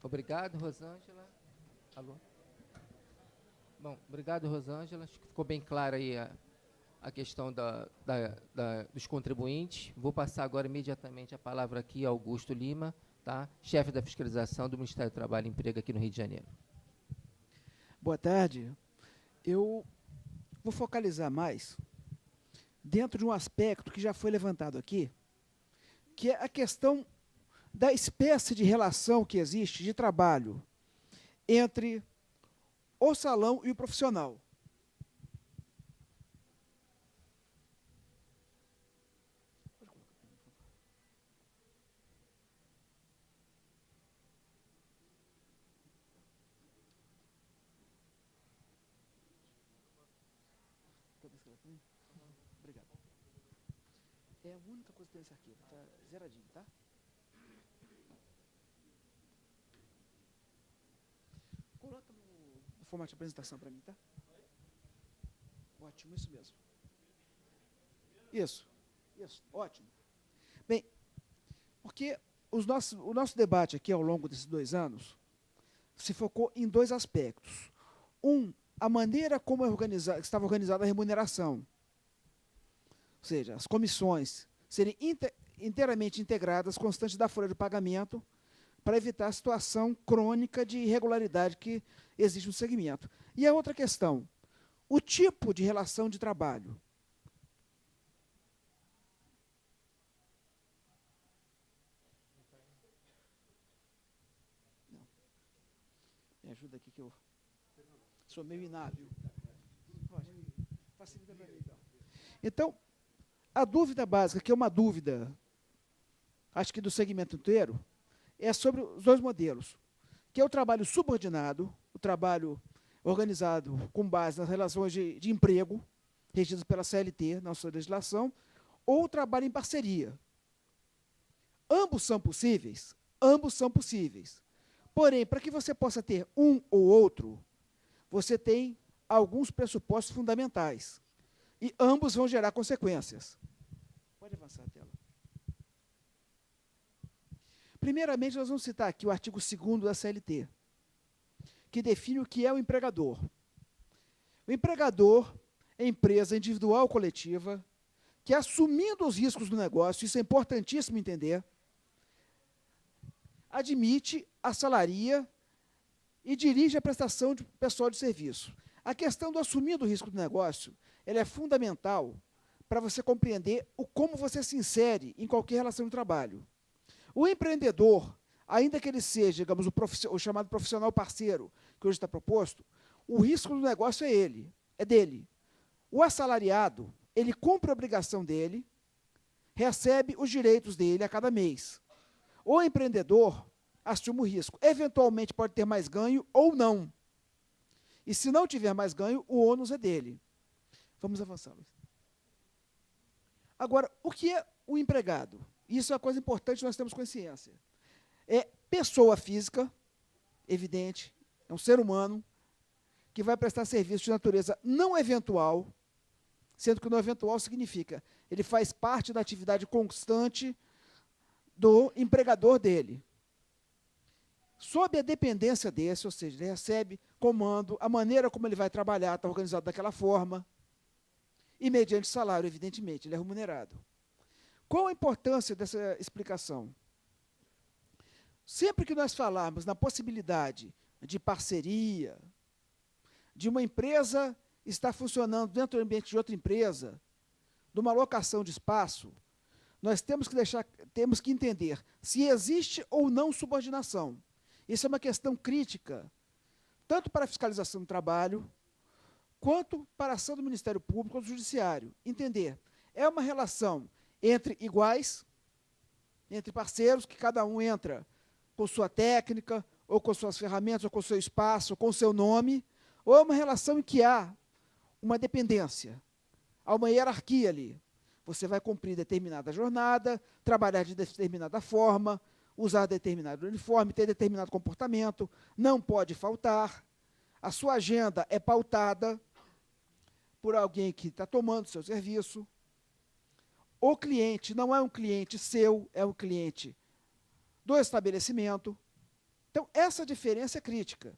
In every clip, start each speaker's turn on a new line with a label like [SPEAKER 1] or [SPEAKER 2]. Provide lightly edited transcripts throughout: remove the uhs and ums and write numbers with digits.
[SPEAKER 1] Obrigado, Rosângela. Alô? Bom, obrigado, Rosângela. Acho que ficou bem clara aí a questão dos contribuintes. Vou passar agora imediatamente a palavra aqui ao Augusto Lima, tá? Chefe da fiscalização do Ministério do Trabalho e Emprego aqui no Rio de Janeiro.
[SPEAKER 2] Boa tarde. Eu vou focalizar mais dentro de um aspecto que já foi levantado aqui, que é a questão da espécie de relação que existe de trabalho entre o salão e o profissional. Obrigado. É a única coisa que tem nesse arquivo, está zeradinho, tá? Coloca no formato de apresentação para mim, tá? Ótimo, isso mesmo. Isso, ótimo. Bem, porque o nosso debate aqui ao longo desses 2 anos se focou em 2 aspectos. A maneira como estava organizada a remuneração, ou seja, as comissões serem inteiramente integradas, constantes da folha de pagamento, para evitar a situação crônica de irregularidade que existe no segmento. E a outra questão, o tipo de relação de trabalho. Não. Me ajuda aqui que eu sou meio inábil. Facilita para mim, então. Então, a dúvida básica, que é uma dúvida, acho que do segmento inteiro, é sobre os 2 modelos, que é o trabalho subordinado, o trabalho organizado com base nas relações de emprego, regidas pela CLT, na sua legislação, ou o trabalho em parceria. Ambos são possíveis? Ambos são possíveis. Porém, para que você possa ter um ou outro, você tem alguns pressupostos fundamentais. E ambos vão gerar consequências. Pode avançar a tela. Primeiramente, nós vamos citar aqui o artigo 2º da CLT, que define o que é o empregador. O empregador é empresa individual ou coletiva que, assumindo os riscos do negócio, isso é importantíssimo entender, admite, assalaria e dirige a prestação de pessoal de serviço. A questão do assumindo o risco do negócio, ela é fundamental para você compreender como você se insere em qualquer relação de trabalho. O empreendedor, ainda que ele seja, digamos, o chamado profissional parceiro, que hoje está proposto, o risco do negócio é dele. O assalariado, ele cumpre a obrigação dele, recebe os direitos dele a cada mês. O empreendedor assume o risco. Eventualmente pode ter mais ganho ou não. E se não tiver mais ganho, o ônus é dele. Vamos avançar, Luiz. Agora, o que é o empregado? Isso é uma coisa importante, nós temos consciência. É pessoa física, evidente, é um ser humano, que vai prestar serviço de natureza não eventual, sendo que o não eventual significa ele faz parte da atividade constante do empregador dele. Sob a dependência desse, ou seja, ele recebe comando, a maneira como ele vai trabalhar está organizado daquela forma, e mediante salário, evidentemente, ele é remunerado. Qual a importância dessa explicação? Sempre que nós falarmos na possibilidade de parceria, de uma empresa estar funcionando dentro do ambiente de outra empresa, de uma locação de espaço, nós temos que entender se existe ou não subordinação. Isso é uma questão crítica, tanto para a fiscalização do trabalho, quanto para a ação do Ministério Público ou do Judiciário. Entender, é uma relação entre iguais, entre parceiros, que cada um entra com sua técnica, ou com suas ferramentas, ou com seu espaço, ou com seu nome, ou é uma relação em que há uma dependência, há uma hierarquia ali. Você vai cumprir determinada jornada, trabalhar de determinada forma, usar determinado uniforme, ter determinado comportamento, não pode faltar, a sua agenda é pautada por alguém que está tomando seu serviço. O cliente não é um cliente seu, é um cliente do estabelecimento. Então, essa diferença é crítica,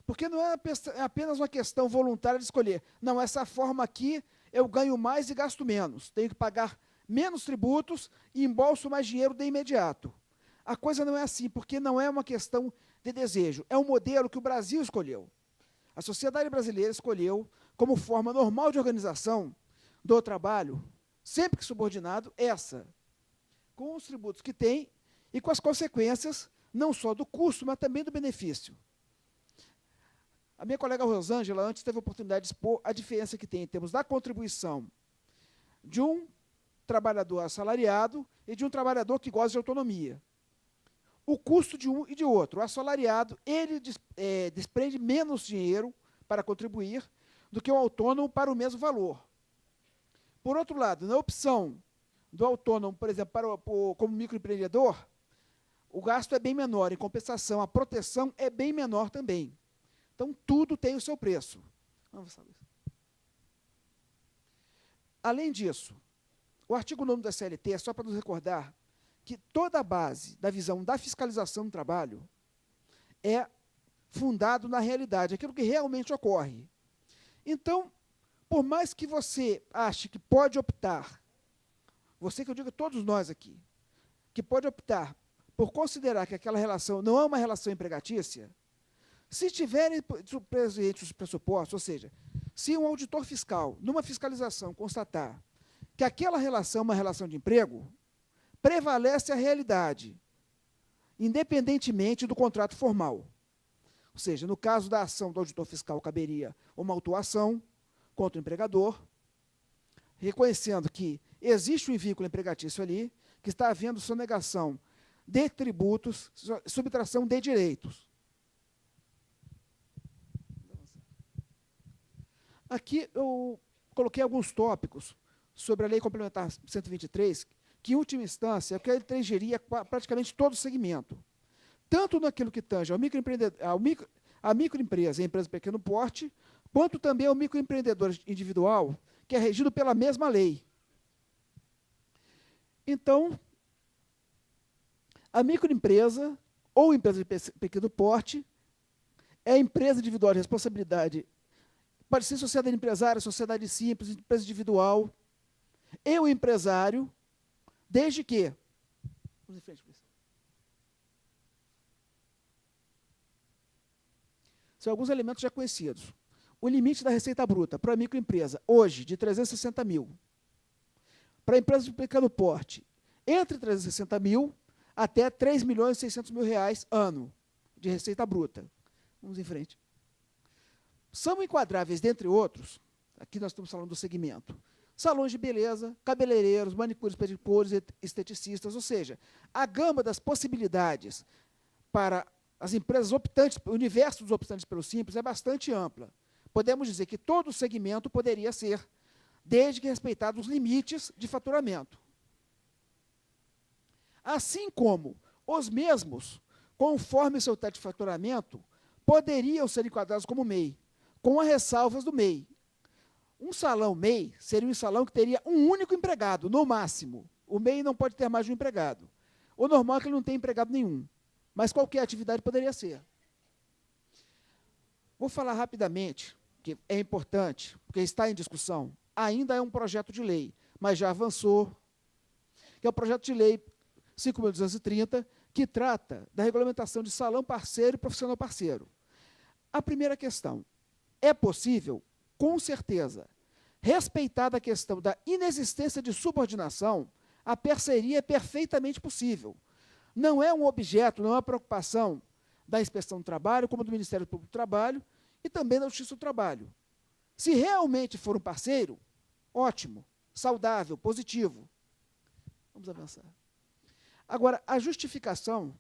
[SPEAKER 2] porque não é apenas uma questão voluntária de escolher. Não, essa forma aqui eu ganho mais e gasto menos. Tenho que pagar menos tributos e embolso mais dinheiro de imediato. A coisa não é assim, porque não é uma questão de desejo. É um modelo que o Brasil escolheu. A sociedade brasileira escolheu como forma normal de organização do trabalho, sempre que subordinado, essa, com os tributos que tem e com as consequências, não só do custo, mas também do benefício. A minha colega Rosângela, antes, teve a oportunidade de expor a diferença que tem em termos da contribuição de um trabalhador assalariado e de um trabalhador que goza de autonomia. O custo de um e de outro. O assalariado, ele desprende menos dinheiro para contribuir do que o autônomo para o mesmo valor. Por outro lado, na opção do autônomo, por exemplo, como microempreendedor, o gasto é bem menor. Em compensação, a proteção é bem menor também. Então, tudo tem o seu preço. Vamos ver. Além disso, o artigo 9º da CLT, só para nos recordar, que toda a base da visão da fiscalização do trabalho é fundado na realidade, aquilo que realmente ocorre. Então, por mais que você ache que pode optar, você que eu digo todos nós aqui, que pode optar por considerar que aquela relação não é uma relação empregatícia, se tiverem presentes os pressupostos, ou seja, se um auditor fiscal, numa fiscalização, constatar que aquela relação é uma relação de emprego, prevalece a realidade, independentemente do contrato formal. Ou seja, no caso da ação do auditor fiscal, caberia uma autuação contra o empregador, reconhecendo que existe um vínculo empregatício ali, que está havendo sonegação de tributos, subtração de direitos. Aqui eu coloquei alguns tópicos sobre a Lei Complementar 123, que, em última instância, que ele tangeria praticamente todo o segmento, tanto naquilo que tange a microempresa e a empresa de pequeno porte, quanto também ao microempreendedor individual, que é regido pela mesma lei. Então, a microempresa ou empresa de pequeno porte é a empresa individual de responsabilidade, pode ser sociedade empresária, sociedade simples, empresa individual, e o empresário, desde que... Vamos em frente, por isso. São alguns elementos já conhecidos. O limite da receita bruta para a microempresa, hoje, de 360 mil. Para a empresa de pequeno porte, entre 360 mil até 3 milhões e 600 mil reais ano de receita bruta. Vamos em frente. São enquadráveis, dentre outros, aqui nós estamos falando do segmento, salões de beleza, cabeleireiros, manicures, pedicures, esteticistas, ou seja, a gama das possibilidades para as empresas optantes, o universo dos optantes pelo Simples é bastante ampla. Podemos dizer que todo o segmento poderia ser, desde que respeitados os limites de faturamento. Assim como os mesmos, conforme o seu teto de faturamento, poderiam ser enquadrados como MEI, com as ressalvas do MEI. Um salão MEI seria um salão que teria um único empregado, no máximo. O MEI não pode ter mais de um empregado. O normal é que ele não tenha empregado nenhum, mas qualquer atividade poderia ser. Vou falar rapidamente, que é importante, porque está em discussão, ainda é um projeto de lei, mas já avançou, que é o projeto de lei 5.230, que trata da regulamentação de salão parceiro e profissional parceiro. A primeira questão, é possível, com certeza, respeitada a questão da inexistência de subordinação, a parceria é perfeitamente possível. Não é um objeto, não é uma preocupação da Inspeção do Trabalho, como do Ministério Público do Trabalho, e também da Justiça do Trabalho. Se realmente for um parceiro, ótimo, saudável, positivo. Vamos avançar. Agora, a justificação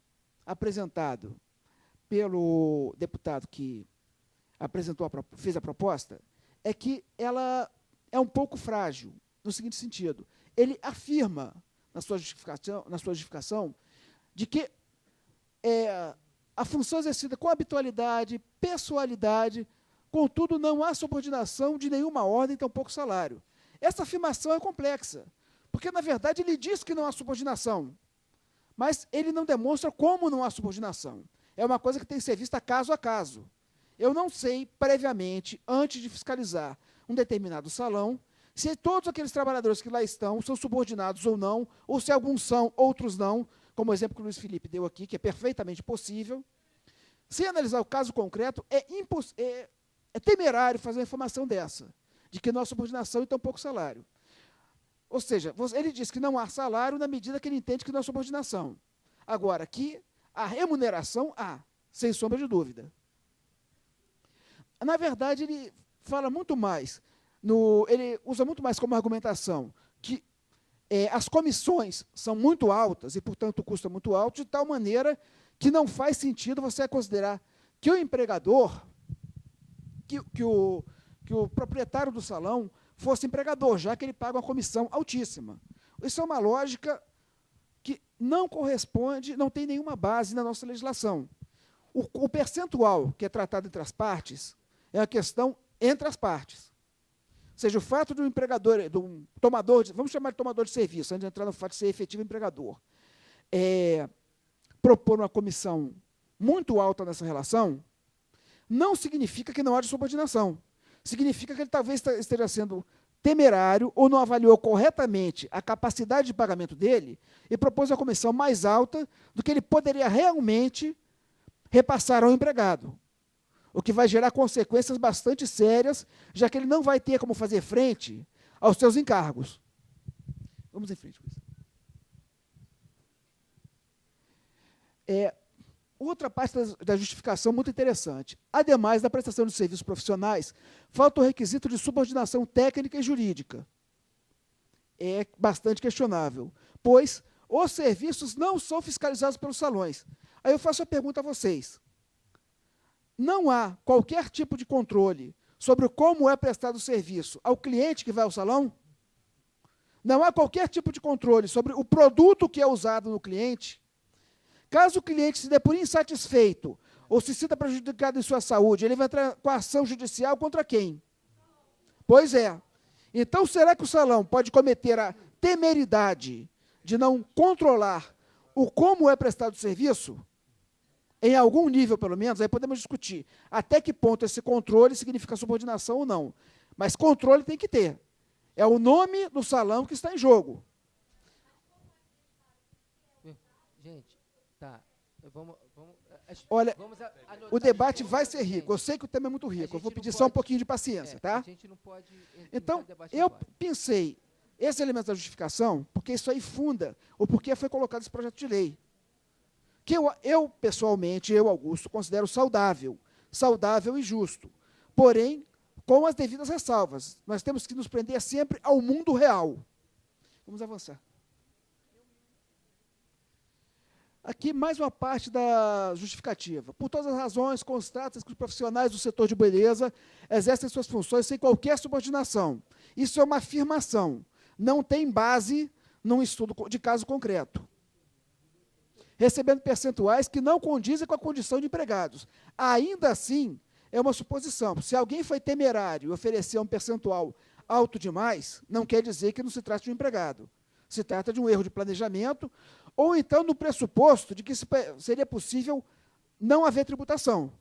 [SPEAKER 2] apresentada pelo deputado que fez a proposta é que ela é um pouco frágil, no seguinte sentido. Ele afirma, na sua justificação de que a função exercida com habitualidade, pessoalidade, contudo, não há subordinação de nenhuma ordem, tampouco salário. Essa afirmação é complexa, porque, na verdade, ele diz que não há subordinação, mas ele não demonstra como não há subordinação. É uma coisa que tem que ser vista caso a caso. Eu não sei, previamente, antes de fiscalizar um determinado salão, se todos aqueles trabalhadores que lá estão são subordinados ou não, ou se alguns são, outros não, como o exemplo que o Luiz Felipe deu aqui, que é perfeitamente possível. Sem analisar o caso concreto, é temerário fazer uma informação dessa, de que não há subordinação e tão pouco salário. Ou seja, ele diz que não há salário na medida que ele entende que não há subordinação. Agora, que a remuneração há, sem sombra de dúvida. Na verdade, ele fala muito mais, ele usa muito mais como argumentação que as comissões são muito altas e, portanto, o custo é muito alto, de tal maneira que não faz sentido você considerar que o empregador, que o proprietário do salão fosse empregador, já que ele paga uma comissão altíssima. Isso é uma lógica que não corresponde, não tem nenhuma base na nossa legislação. O percentual que é tratado entre as partes é a questão entre as partes. Ou seja, o fato de um empregador, de um tomador, vamos chamar de tomador de serviço, antes de entrar no fato de ser efetivo empregador, propor uma comissão muito alta nessa relação, não significa que não haja subordinação. Significa que ele talvez esteja sendo temerário ou não avaliou corretamente a capacidade de pagamento dele e propôs uma comissão mais alta do que ele poderia realmente repassar ao empregado, o que vai gerar consequências bastante sérias, já que ele não vai ter como fazer frente aos seus encargos. Vamos em frente, Luiz. Outra parte da justificação muito interessante. Ademais da prestação de serviços profissionais, falta o requisito de subordinação técnica e jurídica. É bastante questionável, pois os serviços não são fiscalizados pelos salões. Aí eu faço a pergunta a vocês. Não há qualquer tipo de controle sobre como é prestado o serviço ao cliente que vai ao salão? Não há qualquer tipo de controle sobre o produto que é usado no cliente? Caso o cliente se dê por insatisfeito ou se sinta prejudicado em sua saúde, ele vai entrar com ação judicial contra quem? Pois é. Então, será que o salão pode cometer a temeridade de não controlar o como é prestado o serviço? Em algum nível, pelo menos, aí podemos discutir até que ponto esse controle significa subordinação ou não. Mas controle tem que ter. É o nome do salão que está em jogo.
[SPEAKER 1] Gente, tá.
[SPEAKER 2] Olha, o debate vai ser rico. Eu sei que o tema é muito rico. Eu vou pedir só um pouquinho de paciência, tá?
[SPEAKER 1] A gente não pode...
[SPEAKER 2] Então, eu pensei esse elemento da justificação, porque isso aí funda o porquê foi colocado esse projeto de lei. Que eu pessoalmente, Augusto, considero saudável e justo. Porém, com as devidas ressalvas. Nós temos que nos prender sempre ao mundo real. Vamos avançar. Aqui, mais uma parte da justificativa. Por todas as razões, constata que os profissionais do setor de beleza exercem suas funções sem qualquer subordinação. Isso é uma afirmação. Não tem base num estudo de caso concreto. Recebendo percentuais que não condizem com a condição de empregados. Ainda assim, é uma suposição. Se alguém foi temerário e ofereceu um percentual alto demais, não quer dizer que não se trata de um empregado. Se trata de um erro de planejamento, ou então no pressuposto de que seria possível não haver tributação.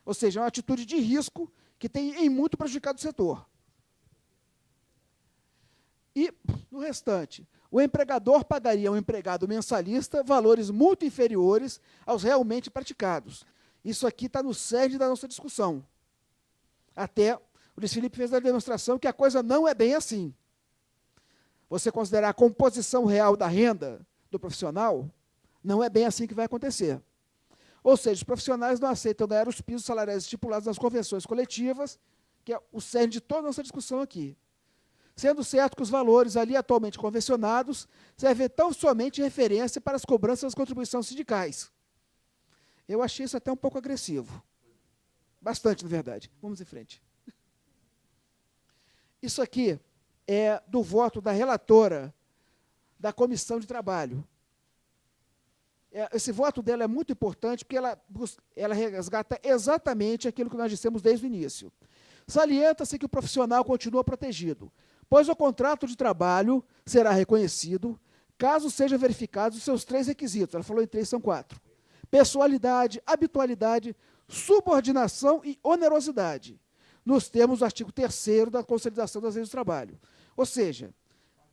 [SPEAKER 2] Ou seja, é uma atitude de risco que tem em muito prejudicado o setor. E, no restante, o empregador pagaria ao empregado mensalista valores muito inferiores aos realmente praticados. Isso aqui está no cerne da nossa discussão. Até o Luiz Felipe fez a demonstração que a coisa não é bem assim. Você considerar a composição real da renda do profissional, não é bem assim que vai acontecer. Ou seja, os profissionais não aceitam ganhar os pisos salariais estipulados nas convenções coletivas, que é o cerne de toda a nossa discussão aqui. Sendo certo que os valores ali atualmente convencionados servem tão somente referência para as cobranças das contribuições sindicais. Eu achei isso até um pouco agressivo. Bastante, na verdade. Vamos em frente. Isso aqui é do voto da relatora da Comissão de Trabalho. Esse voto dela é muito importante porque ela resgata exatamente aquilo que nós dissemos desde o início. Salienta-se que o profissional continua protegido, pois o contrato de trabalho será reconhecido caso sejam verificados os seus 3 requisitos. Ela falou em 3, são 4. pessoalidade, habitualidade, subordinação e onerosidade, nos termos do artigo 3º da Consolidação das Leis do Trabalho. Ou seja,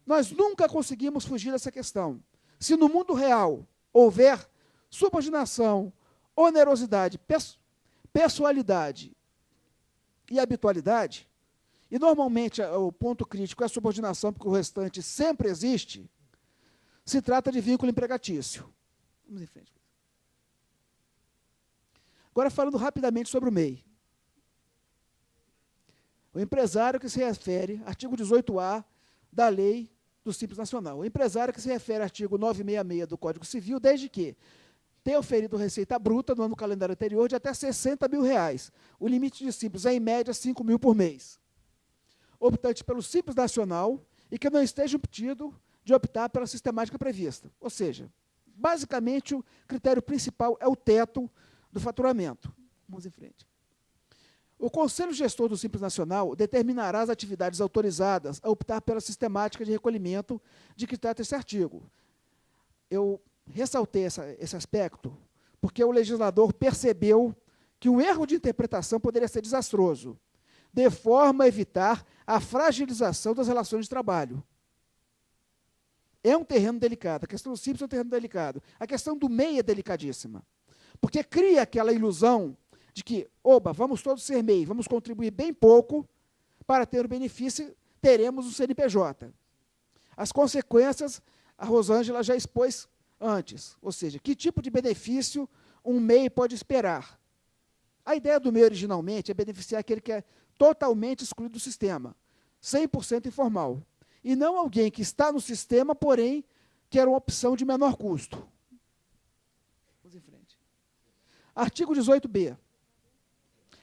[SPEAKER 2] nós nunca conseguimos fugir dessa questão. Se no mundo real houver subordinação, onerosidade, pessoalidade e habitualidade, e normalmente o ponto crítico é a subordinação, porque o restante sempre existe, se trata de vínculo empregatício. Vamos em frente. Agora, falando rapidamente sobre o MEI. O empresário que se refere, artigo 18A da Lei do Simples Nacional. O empresário que se refere ao artigo 966 do Código Civil, desde que tenha oferido receita bruta no ano calendário anterior de até R$60 mil. O limite de Simples é, em média, 5 mil por mês. Optante pelo Simples Nacional e que não esteja impedido de optar pela sistemática prevista. Ou seja, basicamente, o critério principal é o teto do faturamento. Vamos em frente. O Conselho Gestor do Simples Nacional determinará as atividades autorizadas a optar pela sistemática de recolhimento de que trata esse artigo. Eu ressaltei esse aspecto porque o legislador percebeu que o erro de interpretação poderia ser desastroso, de forma a evitar a fragilização das relações de trabalho. É um terreno delicado, a questão do Simples é um terreno delicado. A questão do MEI é delicadíssima, porque cria aquela ilusão de que, oba, vamos todos ser MEI, vamos contribuir bem pouco para ter o benefício, teremos um CNPJ. As consequências, a Rosângela já expôs antes, ou seja, que tipo de benefício um MEI pode esperar. A ideia do MEI, originalmente, é beneficiar aquele que é totalmente excluído do sistema, 100% informal, e não alguém que está no sistema, porém, quer uma opção de menor custo. Vamos em frente. Artigo 18b.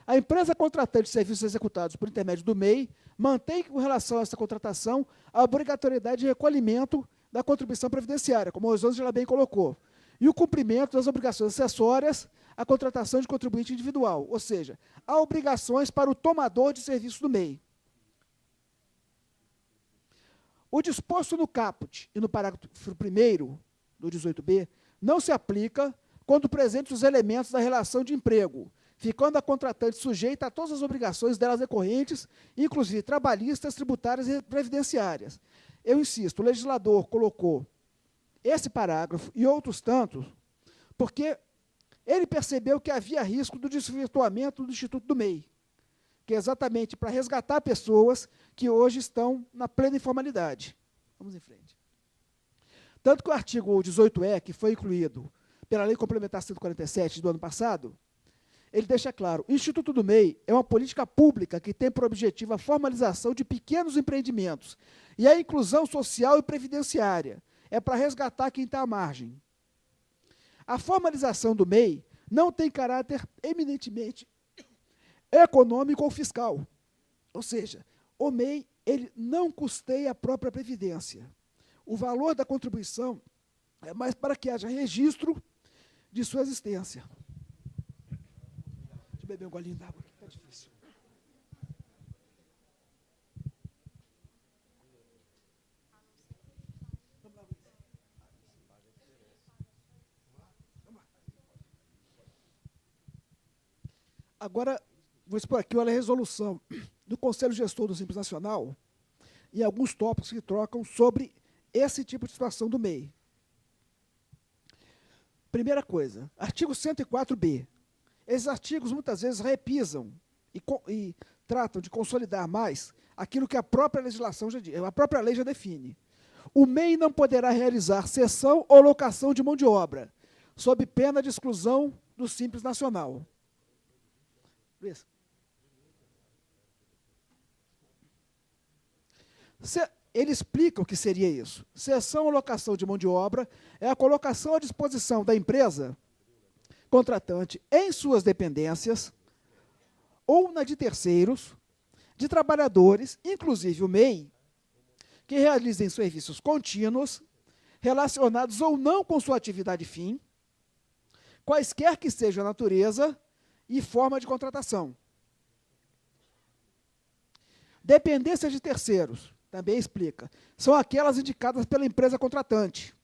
[SPEAKER 2] A empresa contratante de serviços executados por intermédio do MEI mantém, com relação a essa contratação, a obrigatoriedade de recolhimento da contribuição previdenciária, como a Rosângela bem colocou, e o cumprimento das obrigações acessórias à contratação de contribuinte individual, ou seja, há obrigações para o tomador de serviço do MEI. O disposto no caput e no parágrafo 1º do 18b não se aplica quando presentes os elementos da relação de emprego, ficando a contratante sujeita a todas as obrigações delas decorrentes, inclusive trabalhistas, tributárias e previdenciárias. Eu insisto, o legislador colocou esse parágrafo e outros tantos, porque ele percebeu que havia risco do desvirtuamento do Instituto do MEI, que é exatamente para resgatar pessoas que hoje estão na plena informalidade. Vamos em frente. Tanto que o artigo 18E, que foi incluído pela Lei Complementar 147 do ano passado, ele deixa claro, o Instituto do MEI é uma política pública que tem por objetivo a formalização de pequenos empreendimentos e a inclusão social e previdenciária. É para resgatar quem está à margem. A formalização do MEI não tem caráter eminentemente econômico ou fiscal. Ou seja, o MEI ele não custeia a própria previdência. O valor da contribuição é mais para que haja registro de sua existência. Deixa eu beber um golinho d'água aqui, está difícil. Agora, vou expor aqui a resolução do Conselho Gestor do Simples Nacional e alguns tópicos que trocam sobre esse tipo de situação do MEI. Primeira coisa, artigo 104b. Esses artigos, muitas vezes, repisam e tratam de consolidar mais aquilo que a própria legislação já diz, a própria lei já define. O MEI não poderá realizar cessão ou locação de mão de obra, sob pena de exclusão do Simples Nacional. Ele explica o que seria isso. Cessão ou locação de mão de obra é a colocação à disposição da empresa contratante em suas dependências ou na de terceiros, de trabalhadores, inclusive o MEI, que realizem serviços contínuos, relacionados ou não com sua atividade fim, quaisquer que seja a natureza e forma de contratação. Dependências de terceiros, também explica, são aquelas indicadas pela empresa contratante,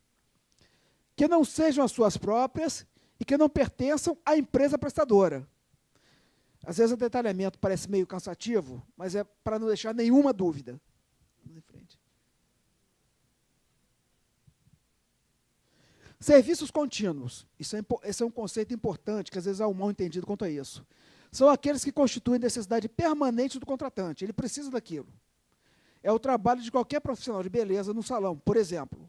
[SPEAKER 2] que não sejam as suas próprias e que não pertençam à empresa prestadora. Às vezes o detalhamento parece meio cansativo, mas é para não deixar nenhuma dúvida. Vamos em frente. Serviços contínuos. Esse é um conceito importante, que às vezes há um mal entendido quanto a isso. São aqueles que constituem necessidade permanente do contratante. Ele precisa daquilo. É o trabalho de qualquer profissional de beleza no salão, por exemplo,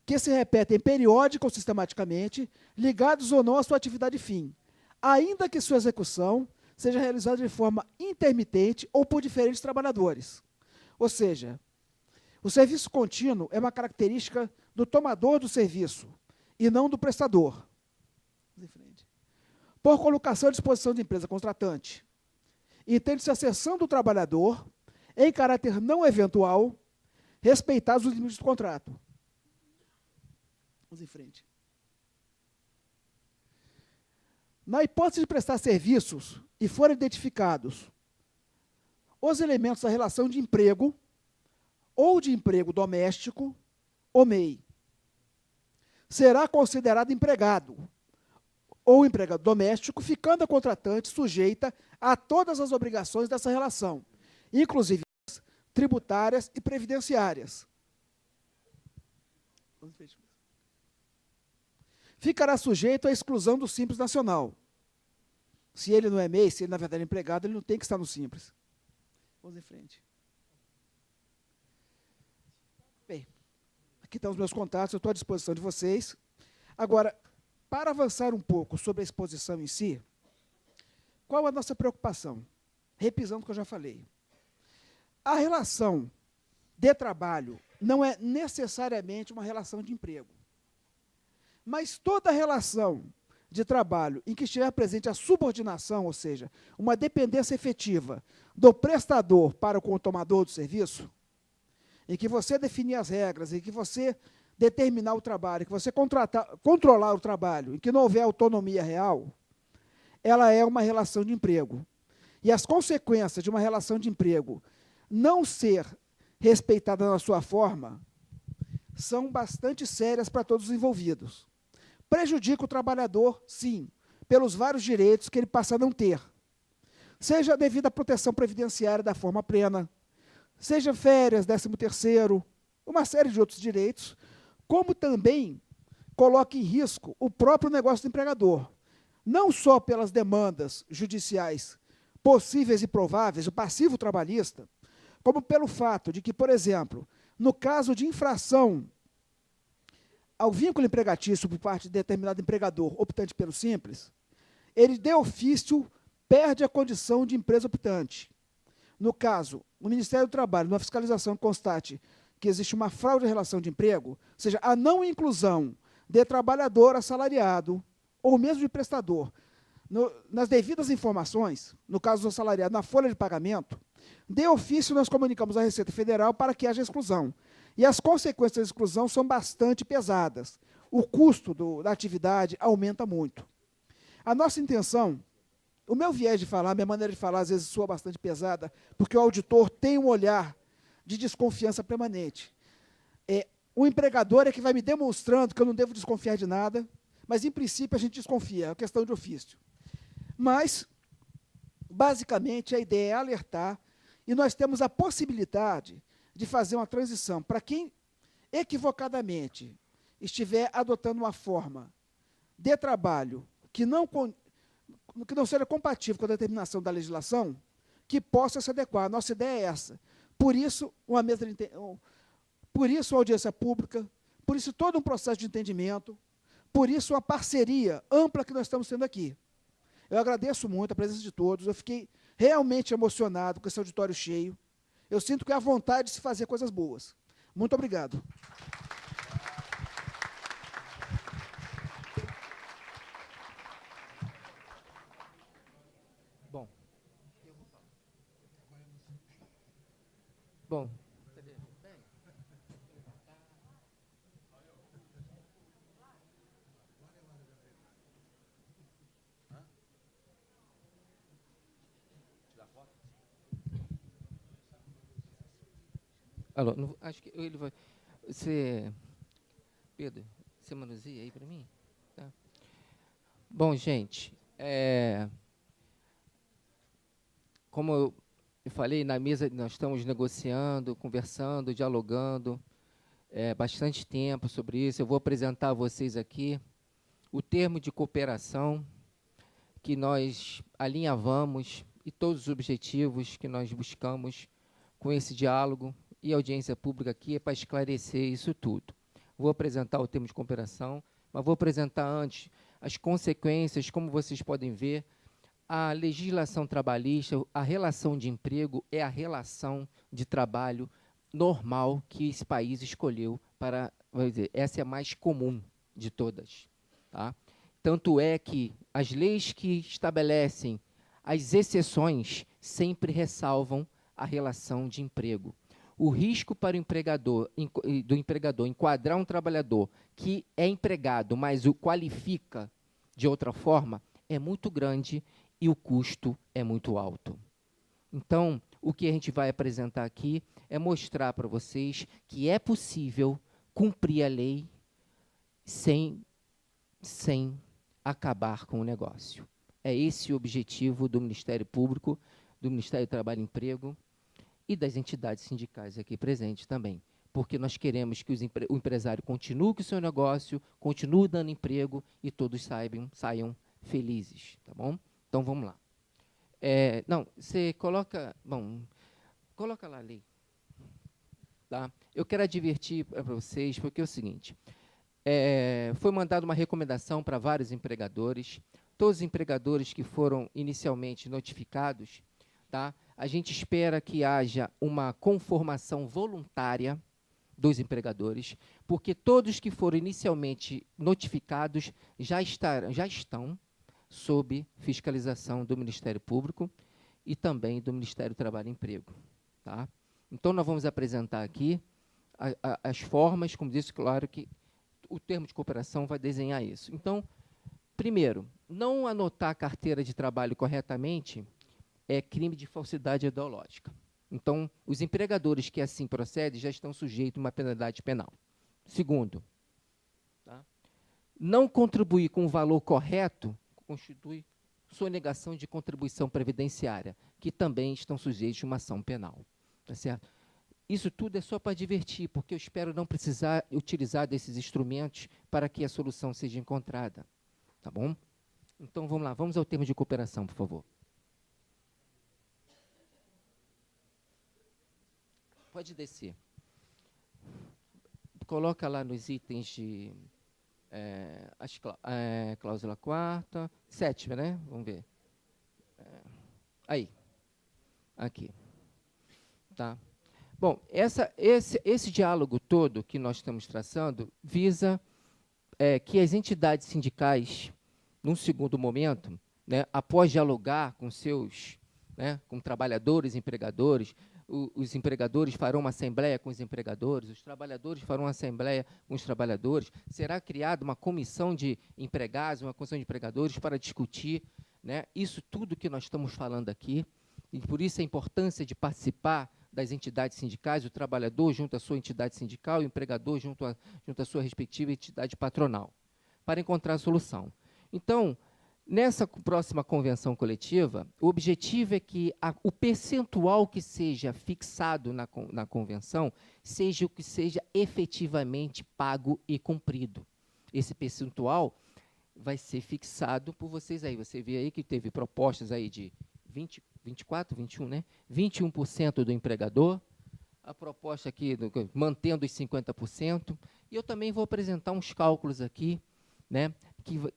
[SPEAKER 2] que se repetem periódica ou sistematicamente, ligados ou não à sua atividade fim, ainda que sua execução seja realizada de forma intermitente ou por diferentes trabalhadores. Ou seja, o serviço contínuo é uma característica do tomador do serviço e não do prestador. Por colocação à disposição da empresa contratante, entende-se a cessão do trabalhador em caráter não eventual, respeitados os limites do contrato. Vamos em frente. Na hipótese de prestar serviços e forem identificados os elementos da relação de emprego ou de emprego doméstico, o MEI, será considerado empregado ou empregado doméstico, ficando a contratante sujeita a todas as obrigações dessa relação, inclusive tributárias e previdenciárias. Ficará sujeito à exclusão do Simples Nacional. Se ele não é MEI, se ele na verdade é empregado, ele não tem que estar no Simples. Vamos em frente. Bem, aqui estão os meus contatos, eu estou à disposição de vocês. Agora, para avançar um pouco sobre a exposição em si, qual a nossa preocupação? Repisando o que eu já falei. A relação de trabalho não é necessariamente uma relação de emprego. Mas toda relação de trabalho em que estiver presente a subordinação, ou seja, uma dependência efetiva do prestador para com o tomador do serviço, em que você definir as regras, em que você determinar o trabalho, em que você controlar o trabalho, em que não houver autonomia real, ela é uma relação de emprego. E as consequências de uma relação de emprego não ser respeitada na sua forma são bastante sérias para todos os envolvidos. Prejudica o trabalhador, sim, pelos vários direitos que ele passa a não ter. Seja devido à proteção previdenciária da forma plena, seja férias, 13º, uma série de outros direitos, como também coloca em risco o próprio negócio do empregador, não só pelas demandas judiciais possíveis e prováveis, o passivo trabalhista, como pelo fato de que, por exemplo, no caso de infração ao vínculo empregatício por parte de determinado empregador optante pelo Simples, ele, de ofício, perde a condição de empresa optante. No caso, o Ministério do Trabalho, numa fiscalização constate que existe uma fraude em relação de emprego, ou seja, a não inclusão de trabalhador assalariado, ou mesmo de prestador, nas devidas informações, no caso do assalariado, na folha de pagamento, de ofício nós comunicamos à Receita Federal para que haja exclusão. E as consequências da exclusão são bastante pesadas. O custo da atividade aumenta muito. A nossa intenção, o meu viés de falar, minha maneira de falar, às vezes soa bastante pesada, porque o auditor tem um olhar de desconfiança permanente. O empregador é que vai me demonstrando que eu não devo desconfiar de nada, mas, em princípio, a gente desconfia, é uma questão de ofício. Mas, basicamente, a ideia é alertar, e nós temos a possibilidade de fazer uma transição para quem, equivocadamente, estiver adotando uma forma de trabalho que não seja compatível com a determinação da legislação, que possa se adequar. A nossa ideia é essa. Por isso, por isso a audiência pública, por isso todo um processo de entendimento, por isso uma parceria ampla que nós estamos tendo aqui. Eu agradeço muito a presença de todos, eu fiquei realmente emocionado com esse auditório cheio. Eu sinto que há vontade de se fazer coisas boas. Muito obrigado.
[SPEAKER 1] Bom. Alô, acho que ele vai. Pedro, você manuseia aí para mim? Tá? Bom, gente, como eu falei, na mesa nós estamos negociando, conversando, dialogando, bastante tempo sobre isso. Eu vou apresentar a vocês aqui o termo de cooperação que nós alinhavamos e todos os objetivos que nós buscamos com esse diálogo e audiência pública aqui é para esclarecer isso tudo. Vou apresentar o termo de cooperação, mas vou apresentar antes as consequências, como vocês podem ver, a legislação trabalhista, a relação de emprego é a relação de trabalho normal que esse país escolheu para, vamos dizer, essa é a mais comum de todas. Tá? Tanto é que as leis que estabelecem as exceções sempre ressalvam a relação de emprego. O risco para o do empregador enquadrar um trabalhador que é empregado, mas o qualifica de outra forma, é muito grande e o custo é muito alto. Então, o que a gente vai apresentar aqui é mostrar para vocês que é possível cumprir a lei sem acabar com o negócio. É esse o objetivo do Ministério Público, do Ministério do Trabalho e Emprego e das entidades sindicais aqui presentes também, porque nós queremos que o empresário continue com o seu negócio, continue dando emprego e todos saiam felizes, tá bom? Então, vamos lá. Não, você coloca... Bom, coloca lá a lei. Tá? Eu quero advertir para vocês, porque é o seguinte, foi mandada uma recomendação para vários empregadores, todos os empregadores que foram inicialmente notificados, tá? A gente espera que haja uma conformação voluntária dos empregadores, porque todos que foram inicialmente notificados já estão sob fiscalização do Ministério Público e também do Ministério do Trabalho e Emprego. Tá? Então, nós vamos apresentar aqui as formas, como disse, claro que o termo de cooperação vai desenhar isso. Então, primeiro, não anotar a carteira de trabalho corretamente é crime de falsidade ideológica. Então, os empregadores que assim procedem já estão sujeitos a uma penalidade penal. Segundo, tá? Não contribuir com o valor correto constitui sonegação de contribuição previdenciária, que também estão sujeitos a uma ação penal. Tá certo? Isso tudo é só para divertir, porque eu espero não precisar utilizar desses instrumentos para que a solução seja encontrada. Tá bom? Então, vamos lá, vamos ao termo de cooperação, por favor. Pode descer. Coloca lá nos itens de cláusula 4ª, 7ª, né? Vamos ver. Aí. Aqui. Tá? Bom, esse diálogo todo que nós estamos traçando visa que as entidades sindicais, num segundo momento, né, após dialogar com com trabalhadores e empregadores, os empregadores farão uma assembleia com os empregadores, os trabalhadores farão uma assembleia com os trabalhadores, será criada uma comissão de empregados, uma comissão de empregadores para discutir, né, isso tudo que nós estamos falando aqui, e por isso a importância de participar das entidades sindicais, o trabalhador junto à sua entidade sindical, o empregador junto à sua respectiva entidade patronal, para encontrar a solução. Então, nessa próxima convenção coletiva, o objetivo é que o percentual que seja fixado na convenção seja o que seja efetivamente pago e cumprido. Esse percentual vai ser fixado por vocês aí. Você vê aí que teve propostas aí de 24, 21, né? 21% do empregador, a proposta aqui mantendo os 50%, e eu também vou apresentar uns cálculos aqui, né,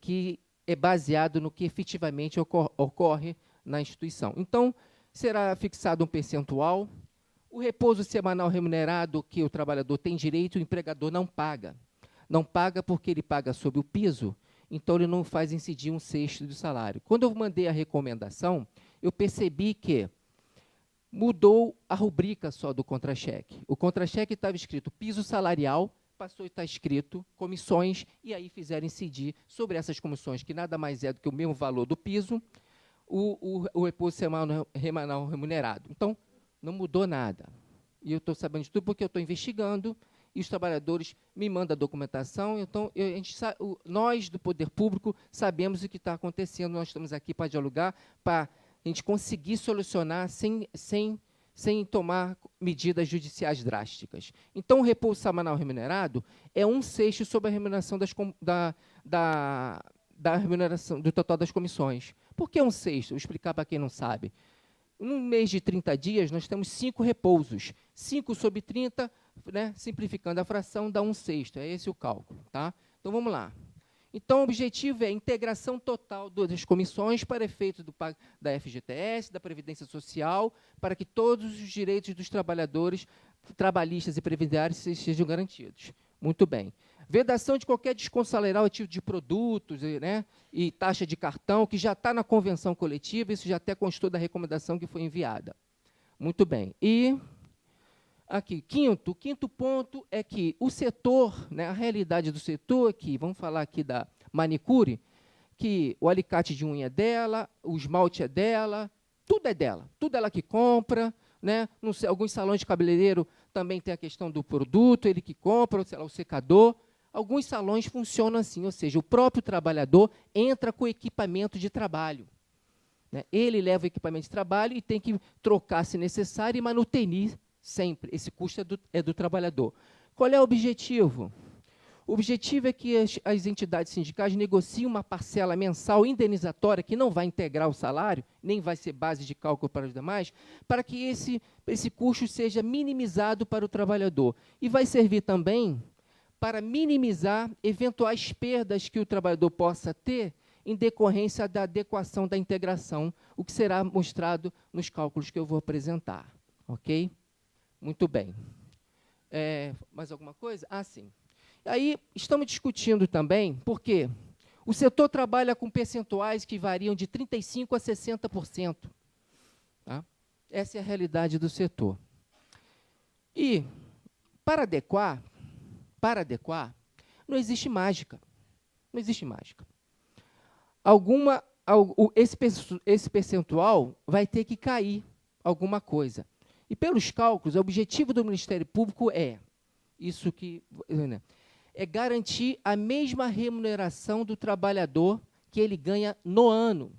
[SPEAKER 1] que é baseado no que efetivamente ocorre na instituição. Então, será fixado um percentual, o repouso semanal remunerado que o trabalhador tem direito, o empregador não paga. Não paga porque ele paga sob o piso, então ele não faz incidir 1/6 do salário. Quando eu mandei a recomendação, eu percebi que mudou a rubrica só do contra-cheque. O contra-cheque estava escrito piso salarial, passou a estar escrito comissões, e aí fizeram incidir sobre essas comissões, que nada mais é do que o mesmo valor do piso, o repouso semanal remunerado. Então, não mudou nada. E eu estou sabendo de tudo porque eu estou investigando e os trabalhadores me mandam a documentação. Então, nós, do Poder Público, sabemos o que está acontecendo. Nós estamos aqui para dialogar, para a gente conseguir solucionar sem tomar medidas judiciais drásticas. Então, o repouso semanal remunerado é 1/6 sobre a remuneração da remuneração do total das comissões. Por que 1/6? Vou explicar para quem não sabe. Num mês de 30 dias, nós temos 5 repousos. 5 sobre 30, né, simplificando a fração, dá 1/6. É esse o cálculo. Tá? Então, vamos lá. Então, o objetivo é a integração total das comissões para efeito da FGTS, da Previdência Social, para que todos os direitos dos trabalhadores, trabalhistas e previdenciários sejam garantidos. Muito bem. Vedação de qualquer desconto salarial a título de produtos, né, e taxa de cartão, que já está na convenção coletiva, isso já até constou da recomendação que foi enviada. Muito bem. E aqui, o quinto ponto é que o setor, né, a realidade do setor aqui, vamos falar aqui da manicure, que o alicate de unha é dela, o esmalte é dela, tudo ela que compra, né? Não sei, alguns salões de cabeleireiro também tem a questão do produto, ele que compra, sei lá, o secador. Alguns salões funcionam assim, ou seja, o próprio trabalhador entra com o equipamento de trabalho. Né? Ele leva o equipamento de trabalho e tem que trocar, se necessário, e manutenir sempre. Esse custo é do trabalhador. Qual é o objetivo? O objetivo é que as entidades sindicais negociem uma parcela mensal indenizatória, que não vai integrar o salário, nem vai ser base de cálculo para os demais, para que esse custo seja minimizado para o trabalhador. E vai servir também para minimizar eventuais perdas que o trabalhador possa ter em decorrência da adequação da integração, o que será mostrado nos cálculos que eu vou apresentar. Ok? Muito bem. Mais alguma coisa? Ah, sim. Aí, estamos discutindo também, porque o setor trabalha com percentuais que variam de 35% a 60%. Tá? Essa é a realidade do setor. E, para adequar, não existe mágica. Esse percentual vai ter que cair alguma coisa. E, pelos cálculos, o objetivo do Ministério Público é isso que... Né, é garantir a mesma remuneração do trabalhador que ele ganha no ano.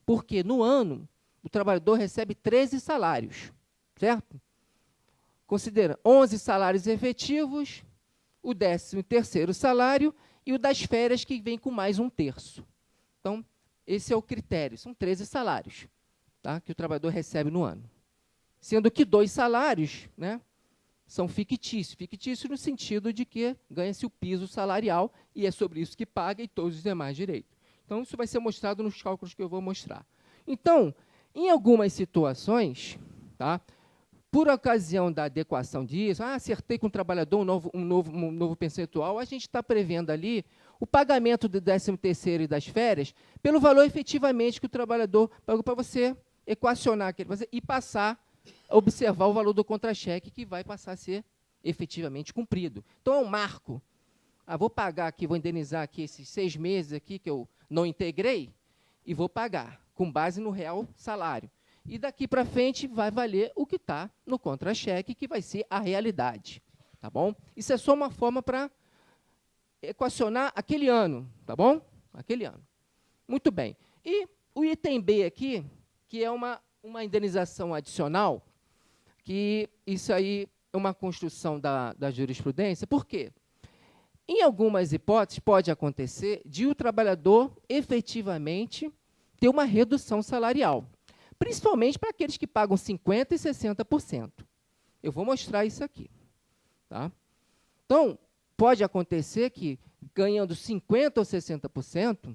[SPEAKER 1] Porque, no ano, o trabalhador recebe 13 salários, certo? Considera 11 salários efetivos, o 13º salário e o das férias, que vem com mais 1/3. Então, esse é o critério, são 13 salários, tá, que o trabalhador recebe no ano. Sendo que 2 salários, né, são fictícios no sentido de que ganha-se o piso salarial e é sobre isso que paga e todos os demais direitos. Então, isso vai ser mostrado nos cálculos que eu vou mostrar. Então, em algumas situações, tá, por ocasião da adequação disso, acertei com o trabalhador um novo percentual, a gente está prevendo ali o pagamento do 13º e das férias pelo valor efetivamente que o trabalhador pagou, para você equacionar aquele e passar a observar o valor do contra-cheque, que vai passar a ser efetivamente cumprido. Então, é um marco. Vou pagar aqui, vou indenizar aqui esses 6 meses aqui que eu não integrei e vou pagar, com base no real salário. E daqui para frente vai valer o que está no contra-cheque, que vai ser a realidade. Tá bom? Isso é só uma forma para equacionar aquele ano. Tá bom? Aquele ano. Muito bem. E o item B aqui, que é uma indenização adicional, que isso aí é uma construção da jurisprudência. Por quê? Em algumas hipóteses, pode acontecer de o trabalhador efetivamente ter uma redução salarial, principalmente para aqueles que pagam 50% e 60%. Eu vou mostrar isso aqui. Tá? Então, pode acontecer que, ganhando 50% ou 60%,